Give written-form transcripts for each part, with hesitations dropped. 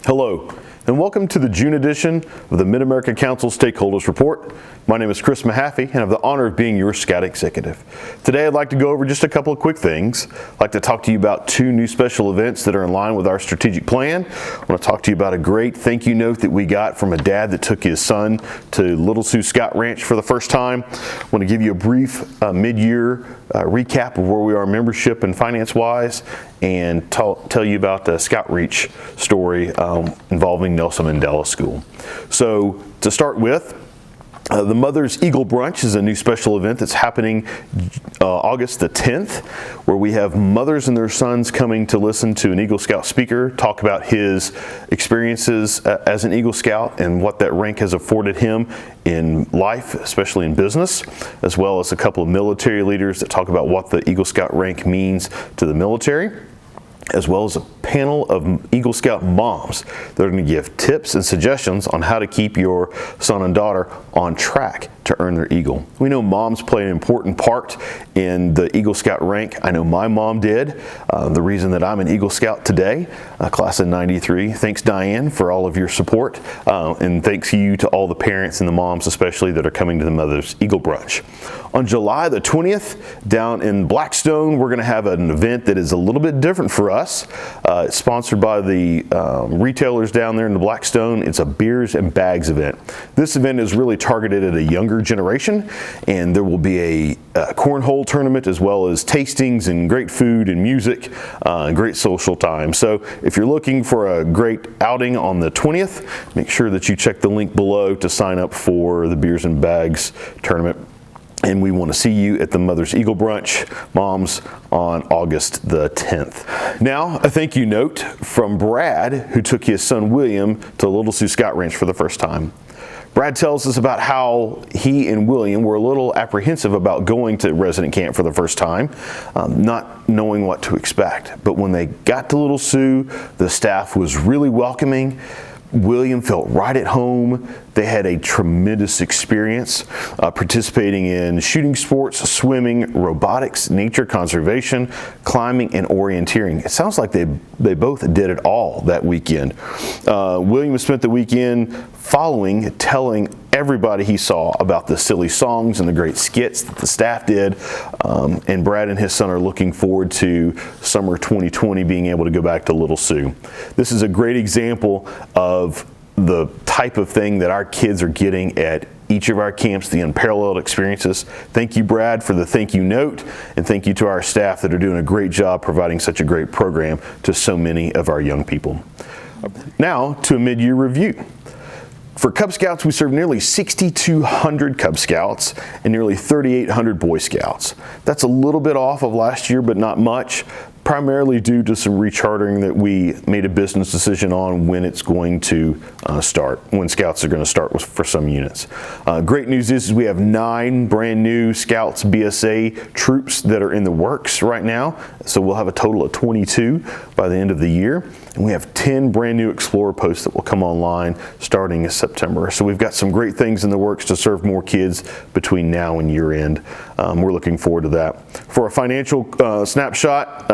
Hello, and welcome to the June edition of the Mid-America Council Stakeholders Report. My name is Chris Mahaffey, and I have the honor of being your Scout Executive. Today, I'd like to go over just a couple of quick things. I'd like to talk to you about two new special events that are in line with our strategic plan. I want to talk to you about a great thank you note that we got from a dad that took his son to Little Sioux Scout Ranch for the first time. I want to give you a brief mid-year recap of where we are membership and finance-wise, and tell you about the Scout Reach story involving Nelson Mandela School. So to start with, the Mother's Eagle Brunch is a new special event that's happening August the 10th, where we have mothers and their sons coming to listen to an Eagle Scout speaker talk about his experiences as an Eagle Scout and what that rank has afforded him in life, especially in business, as well as a couple of military leaders that talk about what the Eagle Scout rank means to the military, as well as a panel of Eagle Scout moms that are going to give tips and suggestions on how to keep your son and daughter on track to earn their Eagle. We know moms play an important part in the Eagle Scout rank. I know my mom did. The reason that I'm an Eagle Scout today, class of '93. Thanks, Diane, for all of your support, and thanks you to all the parents and the moms especially that are coming to the Mother's Eagle Brunch. On July the 20th, down in Blackstone, we're going to have an event that is a little bit different for us. It's sponsored by the retailers down there in the Blackstone. It's a beers and bags event. This event is really targeted at a younger generation, and there will be a cornhole tournament as well as tastings and great food and music and great social time. So if you're looking for a great outing on the 20th, make sure that you check the link below to sign up for the beers and bags tournament. And we want to see you at the Mother's Eagle Brunch, moms, on August the 10th. Now, a thank you note from Brad, who took his son William to Little Sioux Scout Ranch for the first time. Brad tells us about how he and William were a little apprehensive about going to resident camp for the first time, not knowing what to expect. But when they got to Little Sioux, the staff was really welcoming. William felt right at home. They had a tremendous experience participating in shooting sports, swimming, robotics, nature conservation, climbing, and orienteering. It sounds like they both did it all that weekend. William spent the weekend telling everybody he saw about the silly songs and the great skits that the staff did, and Brad and his son are looking forward to summer 2020 being able to go back to Little Sioux. This is a great example of the type of thing that our kids are getting at each of our camps, the unparalleled experiences. Thank you, Brad, for the thank you note, and thank you to our staff that are doing a great job providing such a great program to so many of our young people. Now to a mid-year review. For Cub Scouts, we serve nearly 6,200 Cub Scouts and nearly 3,800 Boy Scouts. That's a little bit off of last year, but not much, primarily due to some rechartering that we made a business decision on when it's going to start, when Scouts are going to start for some units. Great news is we have 9 brand new Scouts BSA troops that are in the works right now, so we'll have a total of 22 by the end of the year. And we have 10 brand new Explorer posts that will come online starting in September. So we've got some great things in the works to serve more kids between now and year end. We're looking forward to that. For a financial snapshot,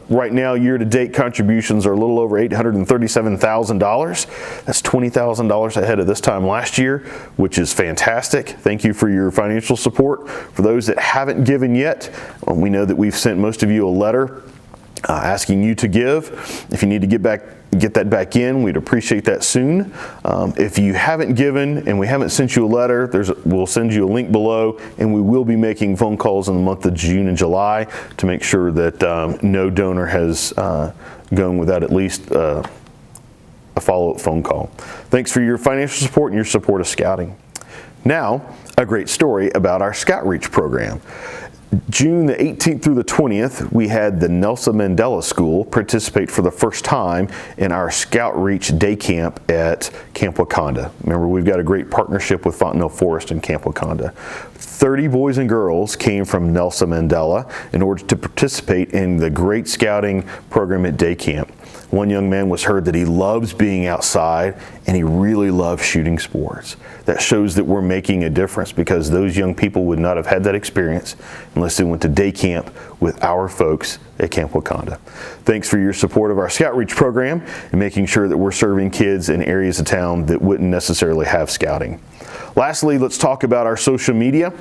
right now year-to-date contributions are a little over $837,000. That's $20,000 ahead of this time last year, which is fantastic. Thank you for your financial support. For those that haven't given yet, we know that we've sent most of you a letter asking you to give. If you need to get that back in, we'd appreciate that soon. If you haven't given and we haven't sent you a letter, we'll send you a link below, and we will be making phone calls in the month of June and July to make sure that no donor has gone without at least a follow-up phone call. Thanks for your financial support and your support of scouting. Now, a great story about our Scout Reach program. June the 18th through the 20th, we had the Nelson Mandela School participate for the first time in our Scout Reach Day Camp at Camp Wakanda. Remember, we've got a great partnership with Fontenelle Forest and Camp Wakanda. 30 boys and girls came from Nelson Mandela in order to participate in the great scouting program at Day Camp. One young man was heard that he loves being outside and he really loves shooting sports. That shows that we're making a difference, because those young people would not have had that experience unless they went to day camp with our folks at Camp Wakanda. Thanks for your support of our Scout Reach program and making sure that we're serving kids in areas of town that wouldn't necessarily have scouting. Lastly, let's talk about our social media.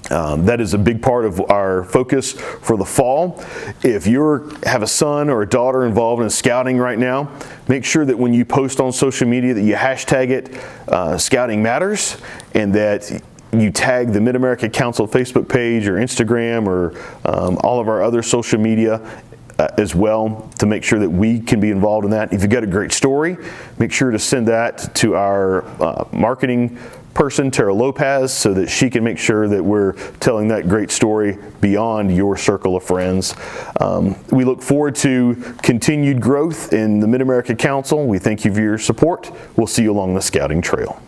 That is a big part of our focus for the fall. If you have a son or a daughter involved in scouting right now, make sure that when you post on social media that you hashtag it Scouting Matters, and that you tag the Mid-America Council Facebook page or Instagram or all of our other social media as well, to make sure that we can be involved in that. If you've got a great story, make sure to send that to our marketing person, Tara Lopez, so that she can make sure that we're telling that great story beyond your circle of friends. We look forward to continued growth in the Mid-America Council. We thank you for your support. We'll see you along the scouting trail.